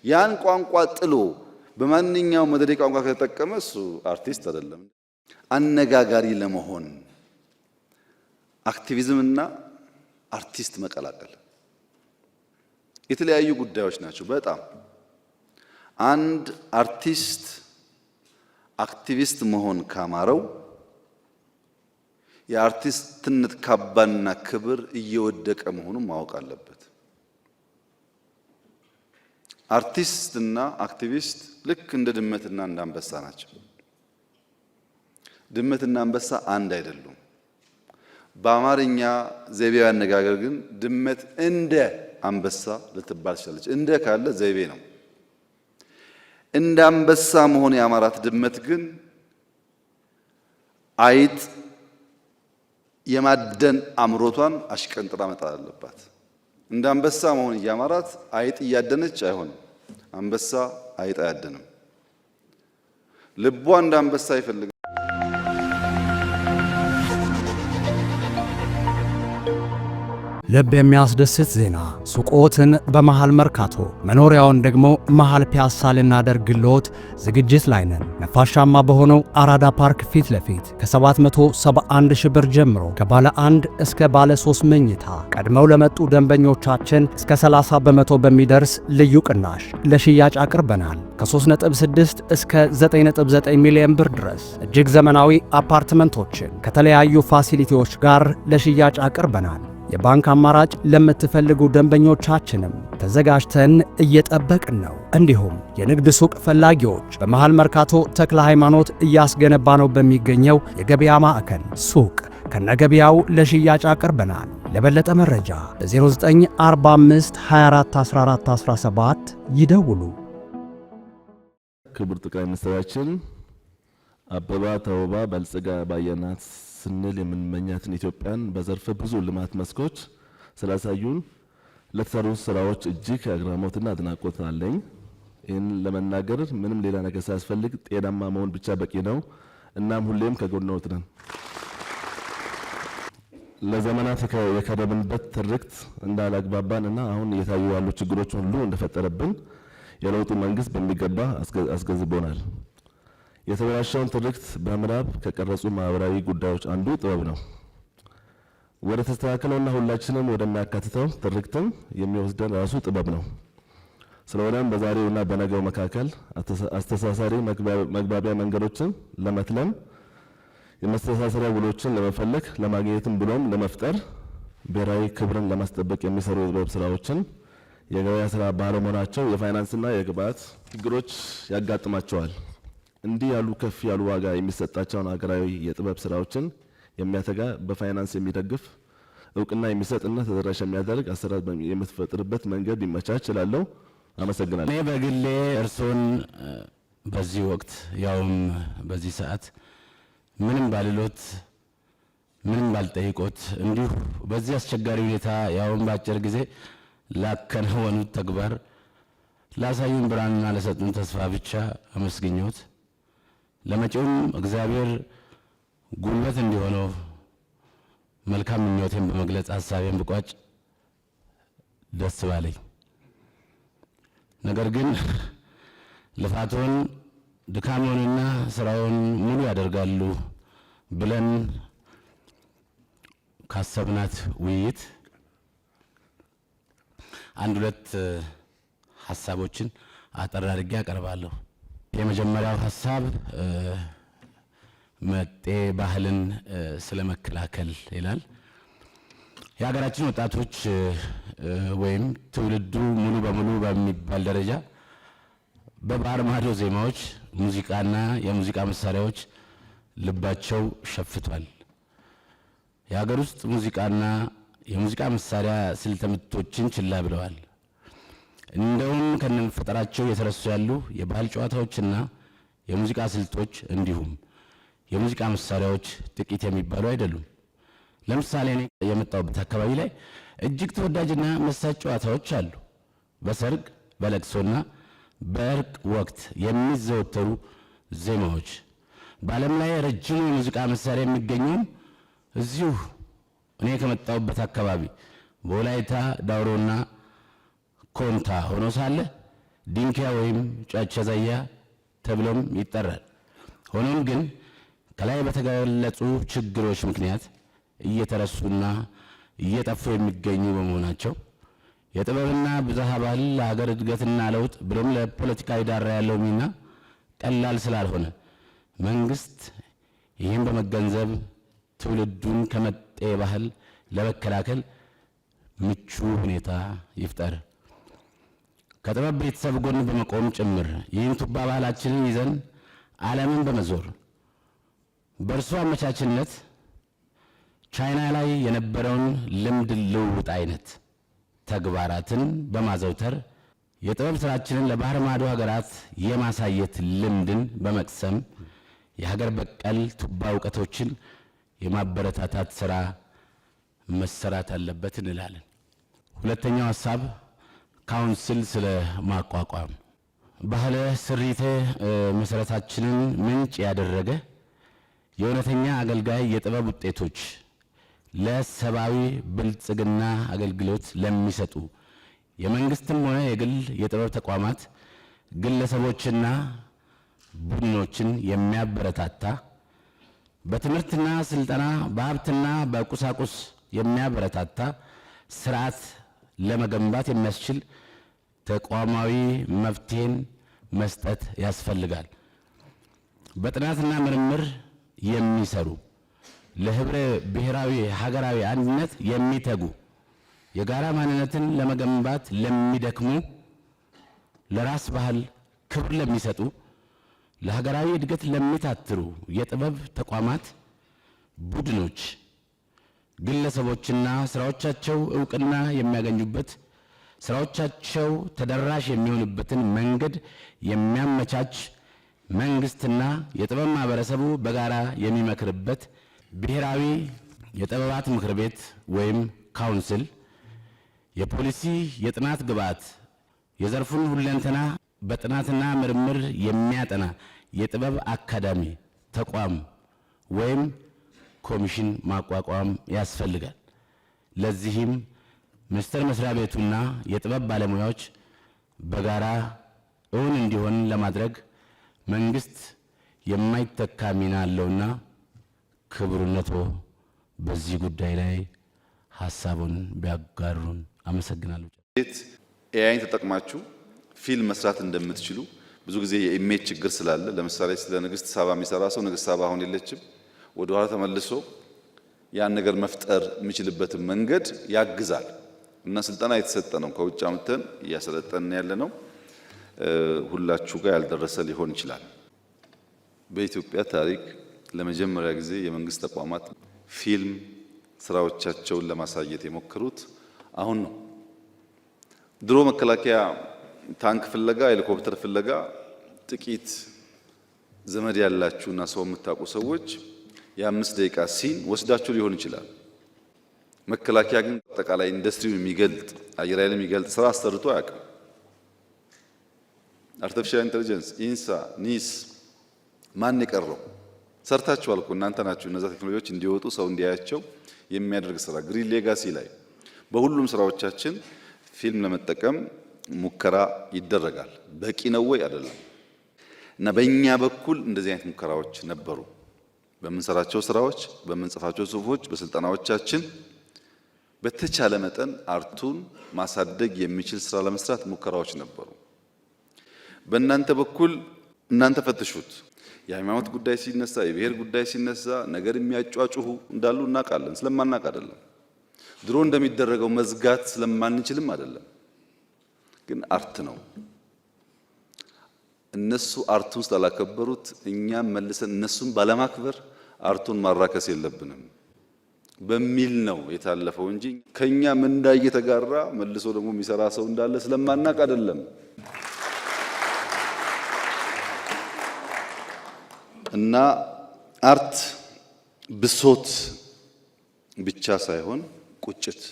ያን ቋንቋ ጥሎ በማንኛውም መድረክ ቋንቋ ከተጠቀመ እሱ አርቲስት አይደለም። አነጋጋሪ ለመሆን አክቲቪዝምና አርቲስት መቀላቀል የተለያዩ ጉዳዮች ናቸው። በጣም አንድ አርቲስት አክቲቪስት መሆን ካማረው የአርቲስትነት ካባና ክብር እየወደቀ መሆኑን ማወቅ አለበት። አርቲስትና አክቲቪስት ልክ እንደ ድመትና እንደ አንበሳ ናቸው። ድመትና አንበሳ አንድ አይደሉም። በአማርኛ ዘይቤያዊ አነጋገር ግን ድመት እንደ አንበሳ ልትባል ትችላለች። እንደ ካለ ዘይቤ ነው። እንደ አንበሳ መሆን ያማራት ድመት ግን አይጥ የማደን አምሮቷን አሽቀንጥራ መጣል አለባት። እንደ አንበሳ መሆን ያማራት አይጥ እያደነች አይሆንም። አንበሳ አይጥ አያደንም። ልቧ እንደ አንበሳ ይፈልጋል። ልብ የሚያስደስት ዜና ሱቆትን በመሃል መርካቶ መኖሪያውን ደግሞ መሃል ፒያሳ ልናደርግልዎት ዝግጅት ላይ ነን። ነፋሻማ በሆነው አራዳ ፓርክ ፊት ለፊት ከ771 ሺህ ብር ጀምሮ ከባለ 1 እስከ ባለ 3 መኝታ ቀድመው ለመጡ ደንበኞቻችን እስከ 30 በመቶ በሚደርስ ልዩ ቅናሽ ለሽያጭ አቅርበናል። ከ3.6 እስከ 9.9 ሚሊዮን ብር ድረስ እጅግ ዘመናዊ አፓርትመንቶችን ከተለያዩ ፋሲሊቲዎች ጋር ለሽያጭ አቅርበናል። የባንክ አማራጭ ለምትፈልጉ ደንበኞቻችንም ተዘጋጅተን እየጠበቅን ነው። እንዲሁም የንግድ ሱቅ ፈላጊዎች በመሃል መርካቶ ተክለ ሃይማኖት እያስገነባ ነው በሚገኘው የገበያ ማዕከል ሱቅ ከነገበያው ለሽያጭ አቅርበናል። ለበለጠ መረጃ በ0945 24 14 17 ይደውሉ። ክቡር ጠቅላይ ሚኒስትራችን አበባ ተውባ በልጽጋ ባየናት ስንል የምንመኛትን ኢትዮጵያን በዘርፈ ብዙ ልማት መስኮች ስላሳዩን ለተሰሩ ስራዎች እጅግ አግራሞትና አድናቆት አለኝ። ይህን ለመናገር ምንም ሌላ ነገር ሳያስፈልግ ጤናማ መሆን ብቻ በቂ ነው። እናም ሁሌም ከጎንዎት ነን። ለዘመናት የከረምንበት ትርክት እንዳላግባባንና አሁን እየታዩ ያሉ ችግሮች ሁሉ እንደፈጠረብን የለውጡ መንግስት በሚገባ አስገንዝቦናል። የተበላሸውን ትርክት በምናብ ከቀረጹ ማህበራዊ ጉዳዮች አንዱ ጥበብ ነው። ወደ ተስተካከለውና ሁላችንም ወደሚያካትተው ትርክትም የሚወስደን ራሱ ጥበብ ነው። ስለሆነም በዛሬውና በነገው መካከል አስተሳሳሪ መግባቢያ መንገዶችን ለመትለም የመስተሳሰሪያ ውሎችን ለመፈለግ ለማግኘትም ብሎም ለመፍጠር ብሔራዊ ክብርን ለማስጠበቅ የሚሰሩ የጥበብ ስራዎችን የገበያ ስራ ባለመሆናቸው የፋይናንስና የግብዓት ችግሮች ያጋጥማቸዋል። እንዲህ ያሉ ከፍ ያሉ ዋጋ የሚሰጣቸውን ሀገራዊ የጥበብ ስራዎችን የሚያተጋ በፋይናንስ የሚደግፍ እውቅና የሚሰጥና ተደራሽ የሚያደርግ አሰራር የምትፈጥርበት መንገድ ቢመቻች እላለሁ። አመሰግናለሁ። እኔ በግሌ እርሶን በዚህ ወቅት ያውም በዚህ ሰዓት ምንም ባልሎት ምንም ባልጠይቆት እንዲሁ በዚህ አስቸጋሪ ሁኔታ ያውም በአጭር ጊዜ ላከናወኑት ተግባር ላሳዩን ብርሃንና ለሰጡን ተስፋ ብቻ አመስግኞት ለመጪውም እግዚአብሔር ጉልበት እንዲሆነው መልካም ምኞቴን በመግለጽ ሐሳቤን ብቋጭ ደስ ባለኝ። ነገር ግን ልፋቶን ድካሞንና ስራውን ሙሉ ያደርጋሉ ብለን ካሰብናት ውይይት አንድ ሁለት ሐሳቦችን አጠር አድርጌ አቀርባለሁ። የመጀመሪያው ሐሳብ መጤ ባህልን ስለመከላከል ይላል። የሀገራችን ወጣቶች ወይም ትውልዱ ሙሉ በሙሉ በሚባል ደረጃ በባህር ማዶ ዜማዎች፣ ሙዚቃና የሙዚቃ መሳሪያዎች ልባቸው ሸፍቷል። የሀገር ውስጥ ሙዚቃና የሙዚቃ መሳሪያ ስልተ ምቶችን ችላ ብለዋል። እንደውም ከነፈጠራቸው የተረሱ ያሉ የባህል ጨዋታዎችና የሙዚቃ ስልቶች እንዲሁም የሙዚቃ መሳሪያዎች ጥቂት የሚባሉ አይደሉም። ለምሳሌ እኔ የመጣሁበት አካባቢ ላይ እጅግ ተወዳጅና መሳጭ ጨዋታዎች አሉ። በሰርግ በለቅሶና በእርቅ ወቅት የሚዘወተሩ ዜማዎች። በዓለም ላይ ረጅሙ የሙዚቃ መሳሪያ የሚገኘው እዚሁ እኔ ከመጣሁበት አካባቢ በወላይታ ዳውሮና ኮንታ ሆኖ ሳለ ዲንኪያ ወይም ጫቻ ዛያ ተብሎም ይጠራል። ሆኖም ግን ከላይ በተገለጹ ችግሮች ምክንያት እየተረሱና እየጠፉ የሚገኙ በመሆናቸው የጥበብና ብዝሃ ባህል ለሀገር እድገትና ለውጥ ብሎም ለፖለቲካዊ ዳራ ያለው ሚና ቀላል ስላልሆነ መንግስት ይህን በመገንዘብ ትውልዱን ከመጤ ባህል ለመከላከል ምቹ ሁኔታ ይፍጠር። ከጥበብ ቤተሰብ ጎን በመቆም ጭምር ይህን ቱባ ባህላችንን ይዘን ዓለምን በመዞር በእርሱ አመቻችነት ቻይና ላይ የነበረውን ልምድ ልውውጥ አይነት ተግባራትን በማዘውተር የጥበብ ስራችንን ለባህር ማዶ ሀገራት የማሳየት ልምድን በመቅሰም የሀገር በቀል ቱባ እውቀቶችን የማበረታታት ስራ መሰራት አለበት እንላለን። ሁለተኛው ሐሳብ ካውንስል ስለ ማቋቋም ባህለ ስሪተ መሰረታችንን ምንጭ ያደረገ የእውነተኛ አገልጋይ የጥበብ ውጤቶች ለሰብአዊ ብልጽግና አገልግሎት ለሚሰጡ የመንግስትም ሆነ የግል የጥበብ ተቋማት ግለሰቦችና ቡድኖችን የሚያበረታታ በትምህርትና ስልጠና በሀብትና በቁሳቁስ የሚያበረታታ ስርዓት ለመገንባት የሚያስችል ተቋማዊ መፍትሄን መስጠት ያስፈልጋል። በጥናትና ምርምር የሚሰሩ ለህብረ ብሔራዊ ሀገራዊ አንድነት የሚተጉ የጋራ ማንነትን ለመገንባት ለሚደክሙ ለራስ ባህል ክብር ለሚሰጡ ለሀገራዊ እድገት ለሚታትሩ የጥበብ ተቋማት፣ ቡድኖች፣ ግለሰቦችና ስራዎቻቸው እውቅና የሚያገኙበት ስራዎቻቸው ተደራሽ የሚሆኑበትን መንገድ የሚያመቻች መንግስትና የጥበብ ማህበረሰቡ በጋራ የሚመክርበት ብሔራዊ የጥበባት ምክር ቤት ወይም ካውንስል የፖሊሲ የጥናት ግብዓት የዘርፉን ሁለንተና በጥናትና ምርምር የሚያጠና የጥበብ አካዳሚ ተቋም ወይም ኮሚሽን ማቋቋም ያስፈልጋል። ለዚህም ሚኒስቴር መስሪያ ቤቱና የጥበብ ባለሙያዎች በጋራ እውን እንዲሆን ለማድረግ መንግስት የማይተካ ሚና አለውና ክቡርነቶ በዚህ ጉዳይ ላይ ሐሳቡን ቢያጋሩን አመሰግናለሁ። ኤአይን ተጠቅማችሁ ፊልም መስራት እንደምትችሉ ብዙ ጊዜ የኢሜጅ ችግር ስላለ ለምሳሌ ስለ ንግስት ሳባ የሚሰራ ሰው ንግስት ሳባ አሁን የለችም፣ ወደ ኋላ ተመልሶ ያን ነገር መፍጠር የሚችልበትን መንገድ ያግዛል እና ስልጠና የተሰጠ ነው። ከውጭ አምጥተን እያሰለጠንን ያለ ነው። ሁላችሁ ጋር ያልደረሰ ሊሆን ይችላል። በኢትዮጵያ ታሪክ ለመጀመሪያ ጊዜ የመንግስት ተቋማት ፊልም ስራዎቻቸውን ለማሳየት የሞከሩት አሁን ነው። ድሮ መከላከያ ታንክ ፍለጋ፣ ሄሊኮፕተር ፍለጋ ጥቂት ዘመድ ያላችሁና ሰው የምታውቁ ሰዎች የ5 ደቂቃ ሲን ወስዳችሁ ሊሆን ይችላል። መከላከያ ግን አጠቃላይ ኢንዱስትሪውን የሚገልጥ አየር ኃይል የሚገልጥ ስራ አሰርቶ አያውቅም። አርቲፊሻል ኢንተለጀንስ፣ ኢንሳ፣ ኒስ ማን የቀረው ሰርታችኋል እኮ እናንተ ናችሁ። እነዛ ቴክኖሎጂዎች እንዲወጡ ሰው እንዲያያቸው የሚያደርግ ስራ ግሪን ሌጋሲ ላይ በሁሉም ስራዎቻችን ፊልም ለመጠቀም ሙከራ ይደረጋል። በቂ ነው ወይ አይደለም? እና በእኛ በኩል እንደዚህ አይነት ሙከራዎች ነበሩ። በምንሰራቸው ስራዎች፣ በምንጽፋቸው ጽሁፎች፣ በስልጠናዎቻችን በተቻለ መጠን አርቱን ማሳደግ የሚችል ስራ ለመስራት ሙከራዎች ነበሩ። በእናንተ በኩል እናንተ ፈትሹት። የሃይማኖት ጉዳይ ሲነሳ፣ የብሔር ጉዳይ ሲነሳ ነገር የሚያጫጩሁ እንዳሉ እናውቃለን። ስለማናውቅ አይደለም። ድሮ እንደሚደረገው መዝጋት ስለማንችልም አይደለም። ግን አርት ነው። እነሱ አርቱን ስላላከበሩት እኛም መልሰን እነሱን ባለማክበር አርቱን ማራከስ የለብንም በሚል ነው የታለፈው እንጂ ከኛ ምንዳ እየተጋራ መልሶ ደግሞ የሚሰራ ሰው እንዳለ ስለማናውቅ አይደለም። እና አርት ብሶት ብቻ ሳይሆን ቁጭት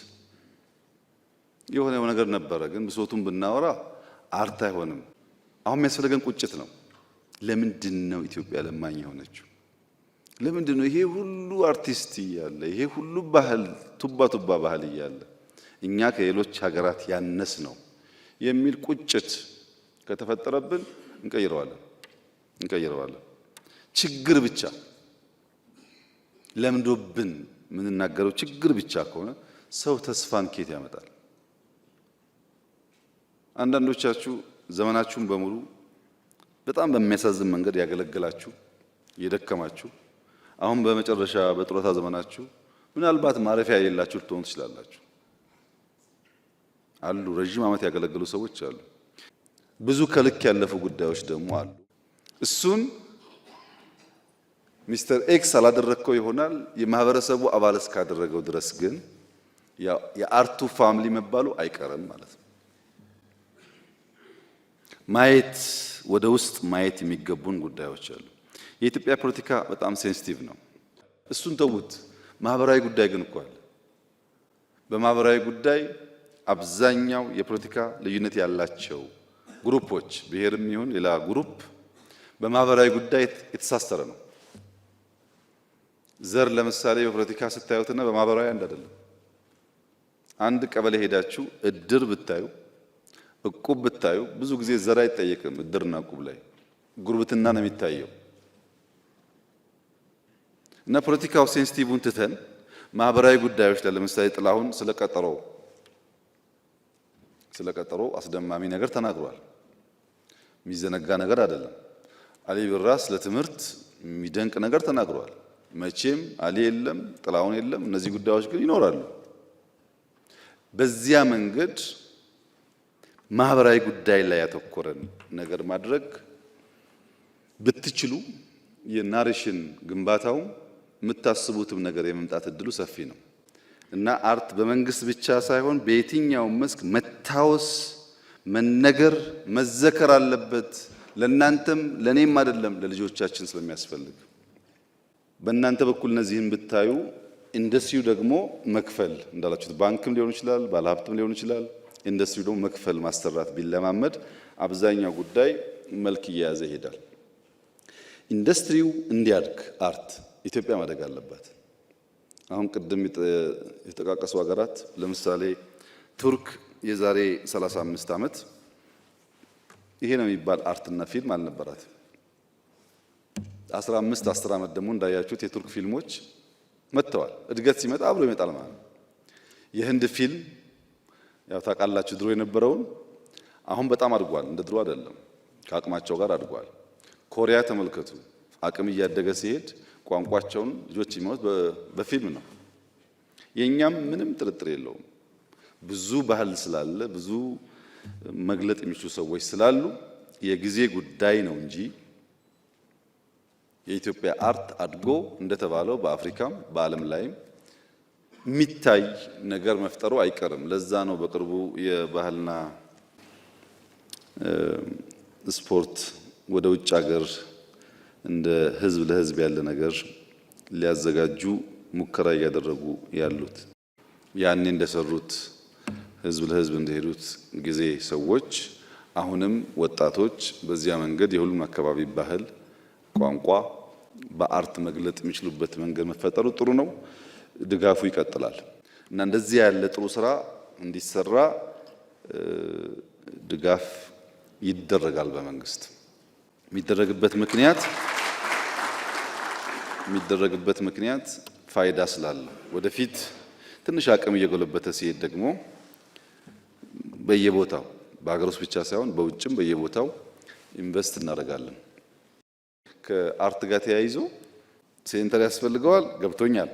የሆነ ነገር ነበረ። ግን ብሶቱን ብናወራ አርት አይሆንም። አሁን የሚያስፈልገን ቁጭት ነው። ለምንድን ነው ኢትዮጵያ ለማኝ የሆነችው? ለምንድን ነው ይሄ ሁሉ አርቲስት እያለ ይሄ ሁሉ ባህል ቱባ ባህል እያለ እኛ ከሌሎች ሀገራት ያነስ ነው የሚል ቁጭት ከተፈጠረብን እንቀይረዋለን። ችግር ብቻ ለምዶብን የምንናገረው ችግር ብቻ ከሆነ ሰው ተስፋን ከየት ያመጣል? አንዳንዶቻችሁ ዘመናችሁን በሙሉ በጣም በሚያሳዝን መንገድ ያገለገላችሁ የደከማችሁ፣ አሁን በመጨረሻ በጡረታ ዘመናችሁ ምናልባት ማረፊያ የሌላችሁ ልትሆኑ ትችላላችሁ። አሉ ረጅም ዓመት ያገለገሉ ሰዎች አሉ። ብዙ ከልክ ያለፉ ጉዳዮች ደግሞ አሉ። እሱን ሚስተር ኤክስ አላደረከው ይሆናል። የማህበረሰቡ አባል እስካደረገው ድረስ ግን የአርቱ ፋሚሊ መባሉ አይቀርም ማለት ነው። ማየት ወደ ውስጥ ማየት የሚገቡን ጉዳዮች አሉ። የኢትዮጵያ ፖለቲካ በጣም ሴንሲቲቭ ነው። እሱን ተውት። ማህበራዊ ጉዳይ ግን እኮ አለ። በማህበራዊ ጉዳይ አብዛኛው የፖለቲካ ልዩነት ያላቸው ግሩፖች ብሔርም ይሁን ሌላ ግሩፕ በማህበራዊ ጉዳይ የተሳሰረ ነው። ዘር ለምሳሌ በፖለቲካ ስታዩትና በማህበራዊ አንድ አይደለም። አንድ ቀበሌ ሄዳችሁ እድር ብታዩ እቁብ ብታዩ ብዙ ጊዜ ዘር አይጠየቅም። እድርና እቁብ ላይ ጉርብትና ነው የሚታየው። እና ፖለቲካው ሴንሲቲቭን ትተን ማህበራዊ ጉዳዮች ላይ ለምሳሌ ጥላሁን ስለቀጠሮ አስደማሚ ነገር ተናግሯል። የሚዘነጋ ነገር አይደለም። አሊ ቢራ ስለ ትምህርት የሚደንቅ ነገር ተናግሯል። መቼም አሊ የለም ጥላሁን የለም፣ እነዚህ ጉዳዮች ግን ይኖራሉ። በዚያ መንገድ ማህበራዊ ጉዳይ ላይ ያተኮረን ነገር ማድረግ ብትችሉ የናሬሽን ግንባታው የምታስቡትም ነገር የመምጣት እድሉ ሰፊ ነው እና አርት በመንግስት ብቻ ሳይሆን በየትኛው መስክ መታወስ፣ መነገር፣ መዘከር አለበት። ለናንተም ለኔም አይደለም ለልጆቻችን ስለሚያስፈልግ በእናንተ በኩል እነዚህን ብታዩ ኢንዱስትሪው ደግሞ መክፈል እንዳላችሁት ባንክም ሊሆን ይችላል፣ ባለሀብትም ሊሆን ይችላል። ኢንዱስትሪው ደግሞ መክፈል ማሰራት ቢለማመድ አብዛኛው ጉዳይ መልክ እየያዘ ይሄዳል። ኢንዱስትሪው እንዲያድግ አርት ኢትዮጵያ ማደግ አለባት። አሁን ቅድም የተጠቃቀሱ ሀገራት ለምሳሌ ቱርክ የዛሬ 35 ዓመት ይሄ ነው የሚባል አርትና ፊልም አልነበራት። 10 ዓመት ደግሞ እንዳያችሁት የቱርክ ፊልሞች መጥተዋል። እድገት ሲመጣ አብሮ ይመጣል ማለት ነው። የህንድ ፊልም ያው ታውቃላችሁ ድሮ የነበረውን አሁን በጣም አድጓል። እንደ ድሮ አይደለም፣ ከአቅማቸው ጋር አድጓል። ኮሪያ ተመልከቱ፣ አቅም እያደገ ሲሄድ ቋንቋቸውን ልጆች የሚያዩት በፊልም ነው። የኛም ምንም ጥርጥር የለውም ብዙ ባህል ስላለ ብዙ መግለጥ የሚችሉ ሰዎች ስላሉ የጊዜ ጉዳይ ነው እንጂ የኢትዮጵያ አርት አድጎ እንደተባለው በአፍሪካም በዓለም ላይም የሚታይ ነገር መፍጠሩ አይቀርም። ለዛ ነው በቅርቡ የባህልና ስፖርት ወደ ውጭ ሀገር እንደ ህዝብ ለህዝብ ያለ ነገር ሊያዘጋጁ ሙከራ እያደረጉ ያሉት። ያኔ እንደሰሩት ህዝብ ለህዝብ እንደሄዱት ጊዜ ሰዎች አሁንም ወጣቶች በዚያ መንገድ የሁሉም አካባቢ ባህል፣ ቋንቋ በአርት መግለጥ የሚችሉበት መንገድ መፈጠሩ ጥሩ ነው። ድጋፉ ይቀጥላል እና እንደዚህ ያለ ጥሩ ስራ እንዲሰራ ድጋፍ ይደረጋል በመንግስት። የሚደረግበት ምክንያት ፋይዳ ስላለ ወደፊት ትንሽ አቅም እየጎለበተ ሲሄድ ደግሞ በየቦታው በሀገር ውስጥ ብቻ ሳይሆን በውጭም በየቦታው ኢንቨስት እናደርጋለን። ከአርት ጋር ተያይዞ ሴንተር ያስፈልገዋል። ገብቶኛል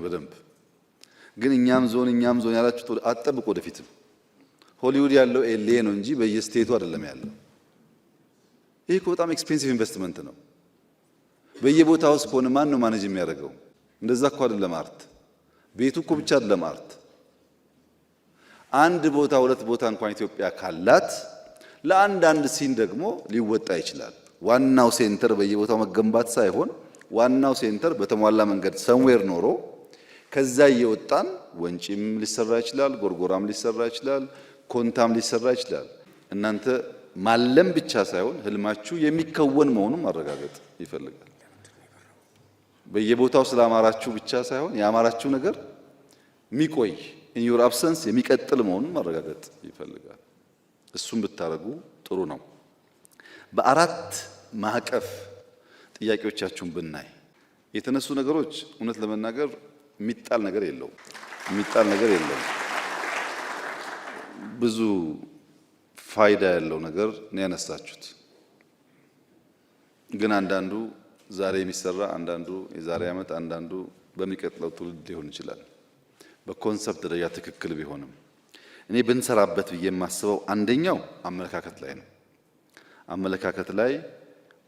በደንብ ግን እኛም ዞን ያላችሁት አጠብቁ። ወደፊትም ሆሊውድ ያለው ኤልኤ ነው እንጂ በየስቴቱ አይደለም ያለው። ይሄ እኮ በጣም ኤክስፔንሲቭ ኢንቨስትመንት ነው። በየቦታው ውስጥ ከሆነ ማን ነው ማኔጅ የሚያደርገው? እንደዛ እኮ አይደለም አርት። ቤቱ እኮ ብቻ አይደለም አርት። አንድ ቦታ ሁለት ቦታ እንኳን ኢትዮጵያ ካላት ለአንዳንድ ሲን ደግሞ ሊወጣ ይችላል። ዋናው ሴንተር በየቦታው መገንባት ሳይሆን ዋናው ሴንተር በተሟላ መንገድ ሰምዌር ኖሮ ከዛ እየወጣን ወንጪም ሊሰራ ይችላል፣ ጎርጎራም ሊሰራ ይችላል፣ ኮንታም ሊሰራ ይችላል። እናንተ ማለም ብቻ ሳይሆን ህልማችሁ የሚከወን መሆኑን ማረጋገጥ ይፈልጋል። በየቦታው ስላማራችሁ ብቻ ሳይሆን ያማራችሁ ነገር የሚቆይ ኢን ዩር አብሰንስ የሚቀጥል መሆኑን ማረጋገጥ ይፈልጋል። እሱን ብታረጉ ጥሩ ነው። በአራት ማዕቀፍ ጥያቄዎቻችሁን ብናይ የተነሱ ነገሮች እውነት ለመናገር የሚጣል ነገር የለውም። ብዙ ፋይዳ ያለው ነገር ነው ያነሳችሁት። ግን አንዳንዱ ዛሬ የሚሰራ አንዳንዱ የዛሬ ዓመት አንዳንዱ በሚቀጥለው ትውልድ ሊሆን ይችላል። በኮንሰፕት ደረጃ ትክክል ቢሆንም እኔ ብንሰራበት ብዬ የማስበው አንደኛው አመለካከት ላይ ነው። አመለካከት ላይ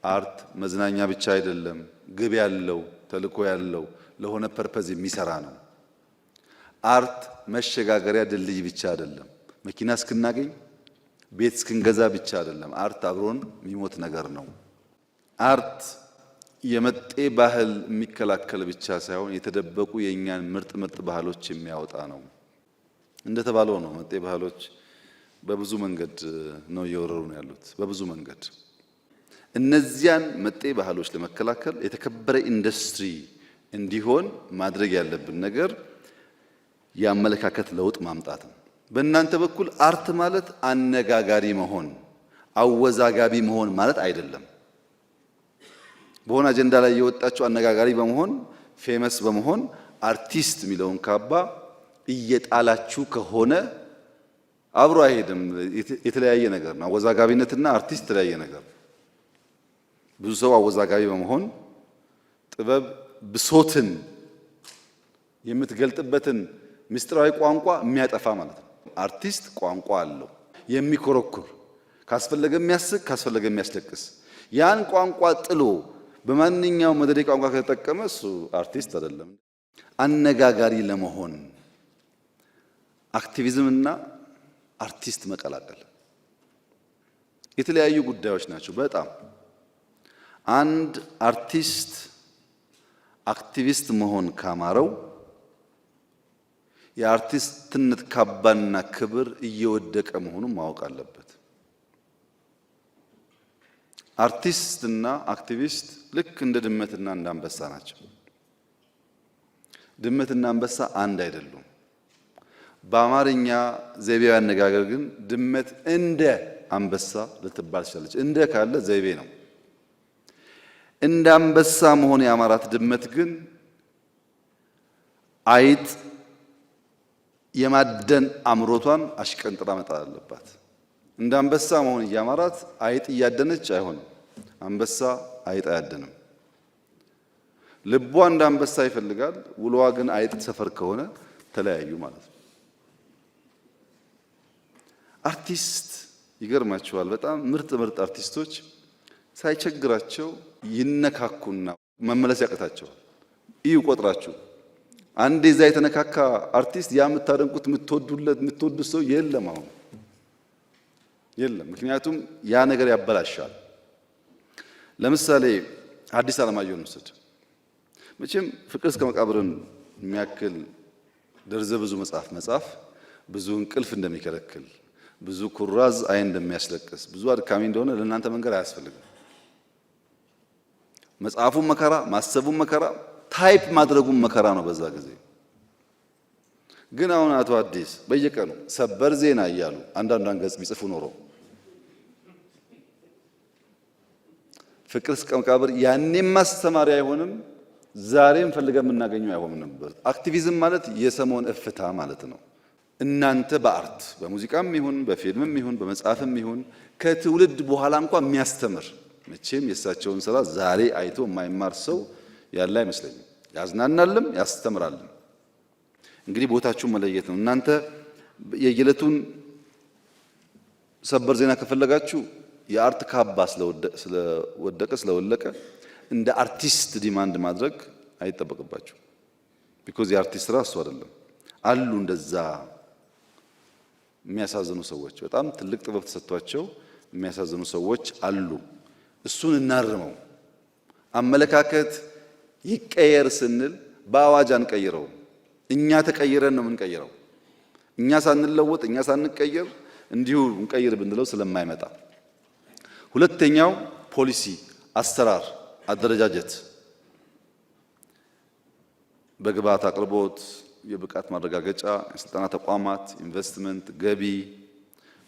አርት መዝናኛ ብቻ አይደለም፣ ግብ ያለው ተልዕኮ ያለው ለሆነ ፐርፐዝ የሚሰራ ነው። አርት መሸጋገሪያ ድልድይ ብቻ አይደለም፣ መኪና እስክናገኝ ቤት እስክንገዛ ብቻ አይደለም። አርት አብሮን የሚሞት ነገር ነው። አርት የመጤ ባህል የሚከላከል ብቻ ሳይሆን የተደበቁ የእኛን ምርጥ ባህሎች የሚያወጣ ነው። እንደተባለው ነው። መጤ ባህሎች በብዙ መንገድ ነው እየወረሩ ነው ያሉት፣ በብዙ መንገድ። እነዚያን መጤ ባህሎች ለመከላከል የተከበረ ኢንዱስትሪ እንዲሆን ማድረግ ያለብን ነገር የአመለካከት ለውጥ ማምጣት ነው። በእናንተ በኩል አርት ማለት አነጋጋሪ መሆን፣ አወዛጋቢ መሆን ማለት አይደለም። በሆነ አጀንዳ ላይ የወጣችሁ አነጋጋሪ በመሆን ፌመስ በመሆን አርቲስት የሚለውን ካባ እየጣላችሁ ከሆነ አብሮ አይሄድም። የተለያየ ነገር ነው። አወዛጋቢነትና አርቲስት የተለያየ ነገር። ብዙ ሰው አወዛጋቢ በመሆን ጥበብ ብሶትን የምትገልጥበትን ምስጢራዊ ቋንቋ የሚያጠፋ ማለት ነው። አርቲስት ቋንቋ አለው የሚኮረኩር፣ ካስፈለገ የሚያስቅ፣ ካስፈለገ የሚያስለቅስ። ያን ቋንቋ ጥሎ በማንኛውም መደዴ ቋንቋ ከተጠቀመ እሱ አርቲስት አይደለም። አነጋጋሪ ለመሆን አክቲቪዝምና አርቲስት መቀላቀል የተለያዩ ጉዳዮች ናቸው። በጣም አንድ አርቲስት አክቲቪስት መሆን ካማረው የአርቲስትነት ካባና ክብር እየወደቀ መሆኑን ማወቅ አለበት። አርቲስትና አክቲቪስት ልክ እንደ ድመትና እንደ አንበሳ ናቸው። ድመትና አንበሳ አንድ አይደሉም። በአማርኛ ዘይቤያዊ አነጋገር ግን ድመት እንደ አንበሳ ልትባል ትችላለች። እንደ ካለ ዘይቤ ነው። እንደ አንበሳ መሆን የአማራት ድመት ግን አይጥ የማደን አምሮቷን አሽቀንጥራ መጣል አለባት። እንደ አንበሳ መሆን እያማራት አይጥ እያደነች አይሆንም። አንበሳ አይጥ አያደንም። ልቧ እንደ አንበሳ ይፈልጋል፣ ውሎዋ ግን አይጥ ሰፈር ከሆነ ተለያዩ ማለት ነው። አርቲስት ይገርማቸዋል። በጣም ምርጥ አርቲስቶች ሳይቸግራቸው ይነካኩና መመለስ ያቀታቸዋል። እዩ ቆጥራችሁ አንዴ እዛ የተነካካ አርቲስት ያ የምታደንቁት የምትወዱት ሰው የለም፣ አሁን የለም። ምክንያቱም ያ ነገር ያበላሻል። ለምሳሌ ሐዲስ ዓለማየሁን ውሰድ። መቼም ፍቅር እስከ መቃብርን የሚያክል ደርዘ ብዙ መጽሐፍ ብዙ እንቅልፍ እንደሚከለክል፣ ብዙ ኩራዝ አይን እንደሚያስለቅስ፣ ብዙ አድካሚ እንደሆነ ለእናንተ መንገር አያስፈልግም። መጽሐፉን መከራ፣ ማሰቡን መከራ፣ ታይፕ ማድረጉን መከራ ነው በዛ ጊዜ። ግን አሁን አቶ አዲስ በየቀኑ ሰበር ዜና እያሉ አንዳንዷን ገጽ ቢጽፉ ኖሮ ፍቅር እስከ መቃብር ያኔም ማስተማሪያ አይሆንም፣ ዛሬም ፈልገን የምናገኘው አይሆንም ነበር። አክቲቪዝም ማለት የሰሞን እፍታ ማለት ነው። እናንተ በአርት በሙዚቃም ይሁን በፊልምም ይሁን በመጽሐፍም ይሁን ከትውልድ በኋላ እንኳን የሚያስተምር መቼም የእሳቸውን ስራ ዛሬ አይቶ የማይማር ሰው ያለ አይመስለኝም። ያዝናናልም ያስተምራልም። እንግዲህ ቦታችሁን መለየት ነው። እናንተ የየዕለቱን ሰበር ዜና ከፈለጋችሁ የአርት ካባ ስለወለቀ እንደ አርቲስት ዲማንድ ማድረግ አይጠበቅባችሁ። ቢኮዝ የአርቲስት ስራ እሱ አይደለም። አሉ እንደዛ የሚያሳዝኑ ሰዎች፣ በጣም ትልቅ ጥበብ ተሰጥቷቸው የሚያሳዝኑ ሰዎች አሉ። እሱን እናርመው። አመለካከት ይቀየር ስንል በአዋጅ አንቀይረው። እኛ ተቀይረን ነው የምንቀይረው። እኛ ሳንለወጥ እኛ ሳንቀየር እንዲሁ እንቀይር ብንለው ስለማይመጣ፣ ሁለተኛው ፖሊሲ፣ አሰራር፣ አደረጃጀት፣ በግብዓት አቅርቦት፣ የብቃት ማረጋገጫ፣ የስልጠና ተቋማት፣ ኢንቨስትመንት፣ ገቢ፣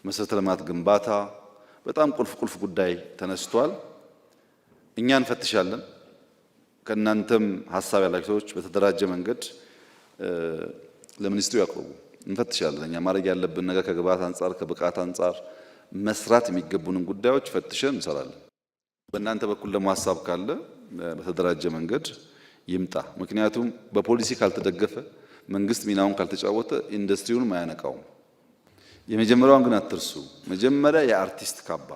መሰረተ ልማት ግንባታ በጣም ቁልፍ ጉዳይ ተነስቷል። እኛ እንፈትሻለን። ከእናንተም ሀሳብ ያላችሁ ሰዎች በተደራጀ መንገድ ለሚኒስትሩ ያቅርቡ። እንፈትሻለን። እኛ ማድረግ ያለብን ነገር ከግብዓት አንጻር ከብቃት አንጻር መስራት የሚገቡንን ጉዳዮች ፈትሸን እንሰራለን። በእናንተ በኩል ደግሞ ሀሳብ ካለ በተደራጀ መንገድ ይምጣ። ምክንያቱም በፖሊሲ ካልተደገፈ መንግስት ሚናውን ካልተጫወተ ኢንዱስትሪውን ማያነቃውም። የመጀመሪያውን ግን አትርሱ። መጀመሪያ የአርቲስት ካባ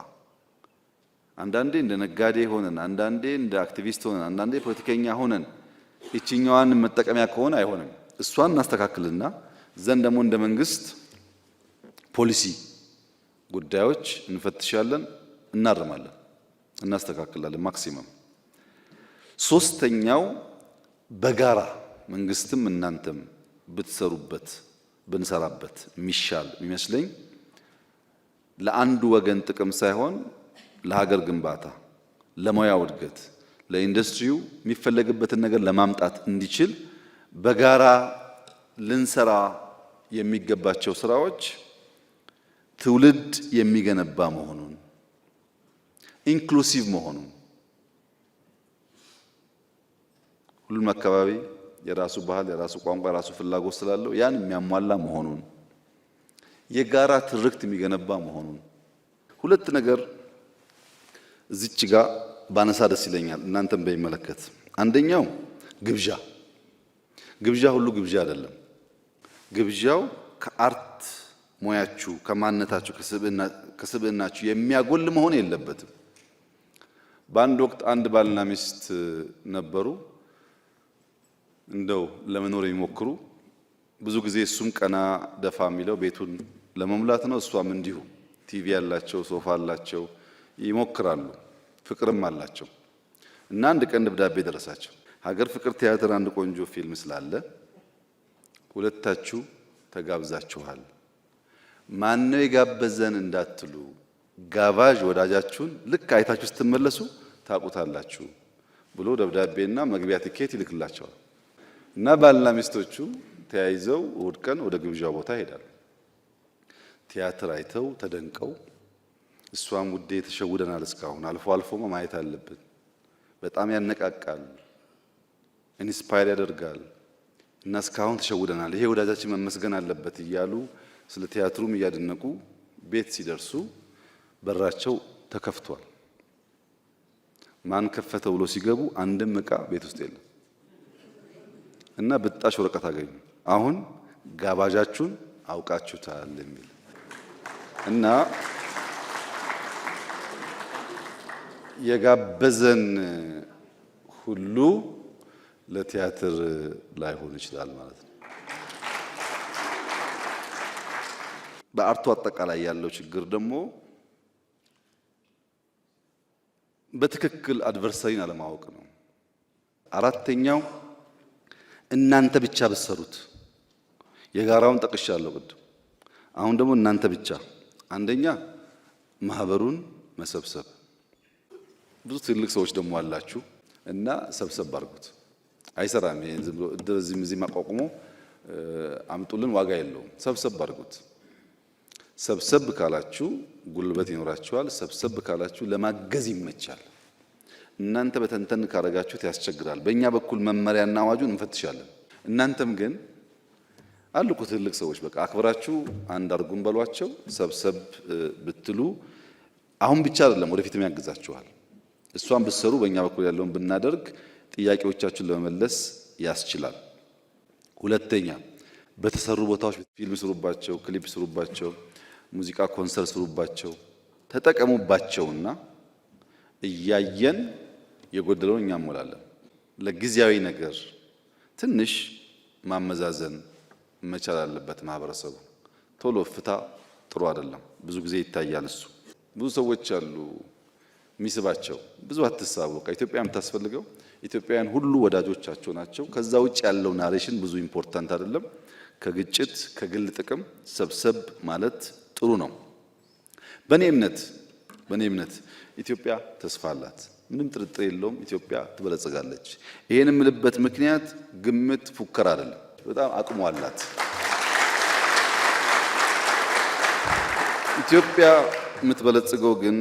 አንዳንዴ እንደ ነጋዴ ሆነን አንዳንዴ እንደ አክቲቪስት ሆነን አንዳንዴ ፖለቲከኛ ሆነን እቺኛዋን መጠቀሚያ ከሆነ አይሆንም። እሷን እናስተካክልና ዘንድ ደግሞ እንደ መንግስት ፖሊሲ ጉዳዮች እንፈትሻለን፣ እናርማለን፣ እናስተካክላለን ማክሲመም። ሶስተኛው በጋራ መንግስትም እናንተም ብትሰሩበት ብንሰራበት የሚሻል የሚመስለኝ ለአንዱ ወገን ጥቅም ሳይሆን ለሀገር ግንባታ፣ ለሙያው እድገት፣ ለኢንዱስትሪው የሚፈለግበትን ነገር ለማምጣት እንዲችል በጋራ ልንሰራ የሚገባቸው ስራዎች ትውልድ የሚገነባ መሆኑን ኢንክሉሲቭ መሆኑን ሁሉም አካባቢ የራሱ ባህል፣ የራሱ ቋንቋ፣ የራሱ ፍላጎት ስላለው ያን የሚያሟላ መሆኑን የጋራ ትርክት የሚገነባ መሆኑን ሁለት ነገር እዚች ጋር ባነሳ ደስ ይለኛል። እናንተም በሚመለከት አንደኛው ግብዣ ሁሉ ግብዣ አይደለም። ግብዣው ከአርት ሙያችሁ ከማንነታችሁ ከስብዕናችሁ የሚያጎል መሆን የለበትም። በአንድ ወቅት አንድ ባልና ሚስት ነበሩ። እንደው ለመኖር የሚሞክሩ ብዙ ጊዜ እሱም ቀና ደፋ የሚለው ቤቱን ለመሙላት ነው፣ እሷም እንዲሁ ቲቪ ያላቸው ሶፋ አላቸው ይሞክራሉ፣ ፍቅርም አላቸው። እና አንድ ቀን ደብዳቤ ደረሳቸው። ሀገር ፍቅር ቲያትር አንድ ቆንጆ ፊልም ስላለ ሁለታችሁ ተጋብዛችኋል፣ ማነው የጋበዘን እንዳትሉ ጋባዥ ወዳጃችሁን ልክ አይታችሁ ስትመለሱ ታውቁታላችሁ ብሎ ደብዳቤና መግቢያ ቲኬት ይልክላቸዋል። እና ባልና ሚስቶቹ ተያይዘው እሑድ ቀን ወደ ግብዣው ቦታ ይሄዳሉ። ቲያትር አይተው ተደንቀው እሷም ውዴ ተሸውደናል፣ እስካሁን አልፎ አልፎ ማየት አለብን፣ በጣም ያነቃቃል፣ ኢንስፓየር ያደርጋል እና እስካሁን ተሸውደናል፣ ይሄ ወዳጃችን መመስገን አለበት እያሉ ስለ ቲያትሩም እያደነቁ ቤት ሲደርሱ በራቸው ተከፍቷል። ማን ከፈተው ብሎ ሲገቡ አንድም ዕቃ ቤት ውስጥ የለም እና ብጣሽ ወረቀት አገኙ። አሁን ጋባዣችሁን አውቃችሁታል የሚል እና የጋበዘን ሁሉ ለቲያትር ላይሆን ይችላል ማለት ነው። በአርቱ አጠቃላይ ያለው ችግር ደግሞ በትክክል አድቨርሰሪን አለማወቅ ነው። አራተኛው እናንተ ብቻ ብትሰሩት፣ የጋራውን ጠቅሻለሁ ቅድም። አሁን ደግሞ እናንተ ብቻ አንደኛ ማህበሩን መሰብሰብ። ብዙ ትልቅ ሰዎች ደግሞ አላችሁ እና ሰብሰብ አድርጉት። አይሰራም። ይሄን ዝም ብሎ እዚህም እዚህ ማቋቁሞ አምጡልን ዋጋ የለውም። ሰብሰብ አድርጉት። ሰብሰብ ካላችሁ ጉልበት ይኖራችኋል። ሰብሰብ ካላችሁ ለማገዝ ይመቻል። እናንተ በተንተን ካረጋችሁት ያስቸግራል። በእኛ በኩል መመሪያና አዋጁን እንፈትሻለን። እናንተም ግን አልኩ ትልቅ ሰዎች በቃ አክብራችሁ አንድ አርጉን በሏቸው። ሰብሰብ ብትሉ አሁን ብቻ አይደለም ወደፊትም ያግዛችኋል። እሷን ብትሰሩ በእኛ በኩል ያለውን ብናደርግ ጥያቄዎቻችሁን ለመመለስ ያስችላል። ሁለተኛ በተሰሩ ቦታዎች ፊልም ስሩባቸው፣ ክሊፕ ስሩባቸው፣ ሙዚቃ ኮንሰርት ስሩባቸው፣ ተጠቀሙባቸውና እያየን የጎደለውን እኛ እንሞላለን። ለጊዜያዊ ነገር ትንሽ ማመዛዘን መቻል አለበት ማህበረሰቡ። ቶሎ ፍታ ጥሩ አይደለም። ብዙ ጊዜ ይታያል እሱ። ብዙ ሰዎች አሉ የሚስባቸው። ብዙ አትሳቡ። ኢትዮጵያ የምታስፈልገው ኢትዮጵያውያን ሁሉ ወዳጆቻቸው ናቸው። ከዛ ውጭ ያለው ናሬሽን ብዙ ኢምፖርታንት አይደለም። ከግጭት ከግል ጥቅም ሰብሰብ ማለት ጥሩ ነው። በእኔ እምነት ኢትዮጵያ ተስፋ አላት። ምንም ጥርጥር የለውም። ኢትዮጵያ ትበለጽጋለች። ይሄን የምልበት ምክንያት ግምት፣ ፉከራ አይደለም። በጣም አቅሙ አላት። ኢትዮጵያ የምትበለጽገው ግን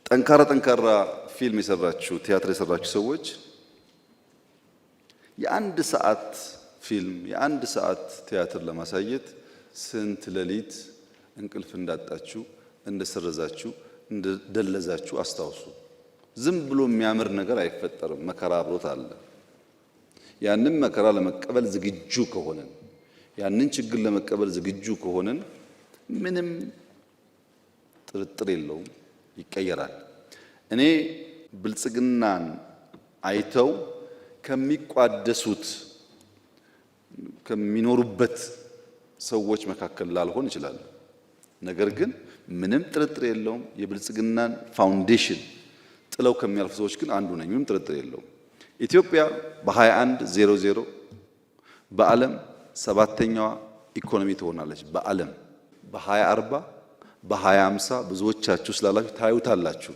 ጠንካራ ፊልም የሰራችሁ ቲያትር የሰራችሁ ሰዎች የአንድ ሰዓት ፊልም የአንድ ሰዓት ቲያትር ለማሳየት ስንት ሌሊት እንቅልፍ እንዳጣችሁ እንደሰረዛችሁ እንደደለዛችሁ አስታውሱ። ዝም ብሎ የሚያምር ነገር አይፈጠርም። መከራ አብሮት አለ። ያንን መከራ ለመቀበል ዝግጁ ከሆነን ያንን ችግር ለመቀበል ዝግጁ ከሆነን ምንም ጥርጥር የለውም ይቀየራል። እኔ ብልጽግናን አይተው ከሚቋደሱት ከሚኖሩበት ሰዎች መካከል ላልሆን ይችላል። ነገር ግን ምንም ጥርጥር የለውም የብልጽግናን ፋውንዴሽን ጥለው ከሚያልፉ ሰዎች ግን አንዱ ነኝ። ምንም ጥርጥር የለውም። ኢትዮጵያ በ2100 በዓለም ሰባተኛዋ ኢኮኖሚ ትሆናለች። በዓለም በ2040 በ2050 ብዙዎቻችሁ ስላላችሁ ታዩታላችሁ።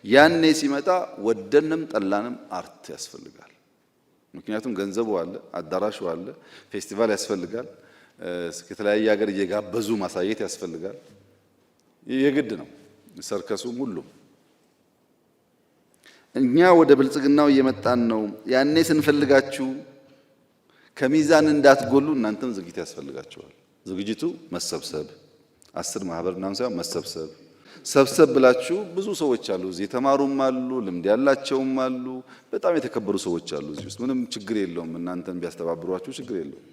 ያኔ ሲመጣ ወደንም ጠላንም አርት ያስፈልጋል። ምክንያቱም ገንዘቡ አለ፣ አዳራሹ አለ፣ ፌስቲቫል ያስፈልጋል፣ ከተለያየ ሀገር እየጋበዙ ማሳየት ያስፈልጋል። የግድ ነው። ሰርከሱም ሁሉም እኛ ወደ ብልጽግናው እየመጣን ነው። ያኔ ስንፈልጋችሁ ከሚዛን እንዳትጎሉ እናንተም ዝግጅት ያስፈልጋችኋል። ዝግጅቱ መሰብሰብ 10 ማህበር ምናምን ሳይሆን መሰብሰብ ሰብሰብ ብላችሁ ብዙ ሰዎች አሉ እዚህ የተማሩም አሉ ልምድ ያላቸውም አሉ በጣም የተከበሩ ሰዎች አሉ እዚህ ውስጥ ምንም ችግር የለውም። እናንተን ቢያስተባብሯችሁ ችግር የለውም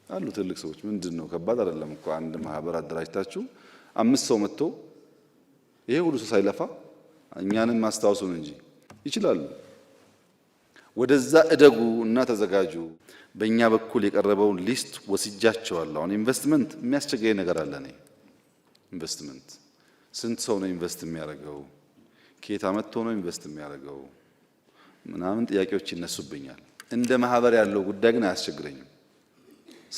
አሉ ትልቅ ሰዎች። ምንድነው ከባድ አይደለም እኮ አንድ ማህበር አደራጅታችሁ 5 ሰው መጥቶ ይሄ ሁሉ ሰው ሳይለፋ እኛንም ማስታወሱን እንጂ ይችላሉ። ወደዛ እደጉ እና ተዘጋጁ። በእኛ በኩል የቀረበውን ሊስት ወስጃቸዋለሁ። አሁን ኢንቨስትመንት የሚያስቸግረኝ ነገር አለ። እኔ ኢንቨስትመንት ስንት ሰው ነው ኢንቨስት የሚያደርገው? ከየት አመጥቶ ነው ኢንቨስት የሚያደርገው? ምናምን ጥያቄዎች ይነሱብኛል። እንደ ማህበር ያለው ጉዳይ ግን አያስቸግረኝም።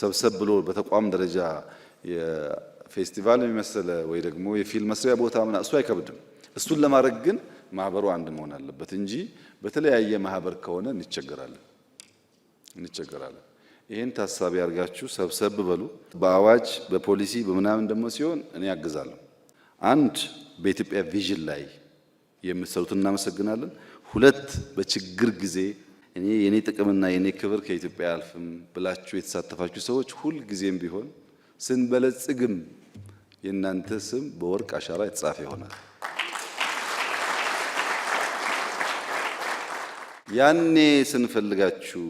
ሰብሰብ ብሎ በተቋም ደረጃ የፌስቲቫል የሚመስለ ወይ ደግሞ የፊልም መስሪያ ቦታ ምናምን እሱ አይከብድም። እሱን ለማድረግ ግን ማህበሩ አንድ መሆን አለበት እንጂ በተለያየ ማህበር ከሆነ እንቸገራለን። ይሄን ታሳቢ አድርጋችሁ ሰብሰብ በሉ። በአዋጅ በፖሊሲ በምናምን ደግሞ ሲሆን እኔ ያግዛለሁ። አንድ በኢትዮጵያ ቪዥን ላይ የምትሰሩት እናመሰግናለን። 2 በችግር ጊዜ እኔ የኔ ጥቅምና የኔ ክብር ከኢትዮጵያ አልፍም ብላችሁ የተሳተፋችሁ ሰዎች ሁል ጊዜም ቢሆን ስንበለጽግም የእናንተ ስም በወርቅ አሻራ የተጻፈ ይሆናል። ያኔ ስንፈልጋችሁ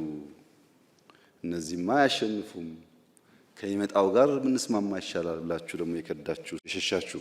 እነዚህማ አያሸንፉም ከሚመጣው ጋር ምንስማማ ይሻላል ብላችሁ ደግሞ የከዳችሁ የሸሻችሁ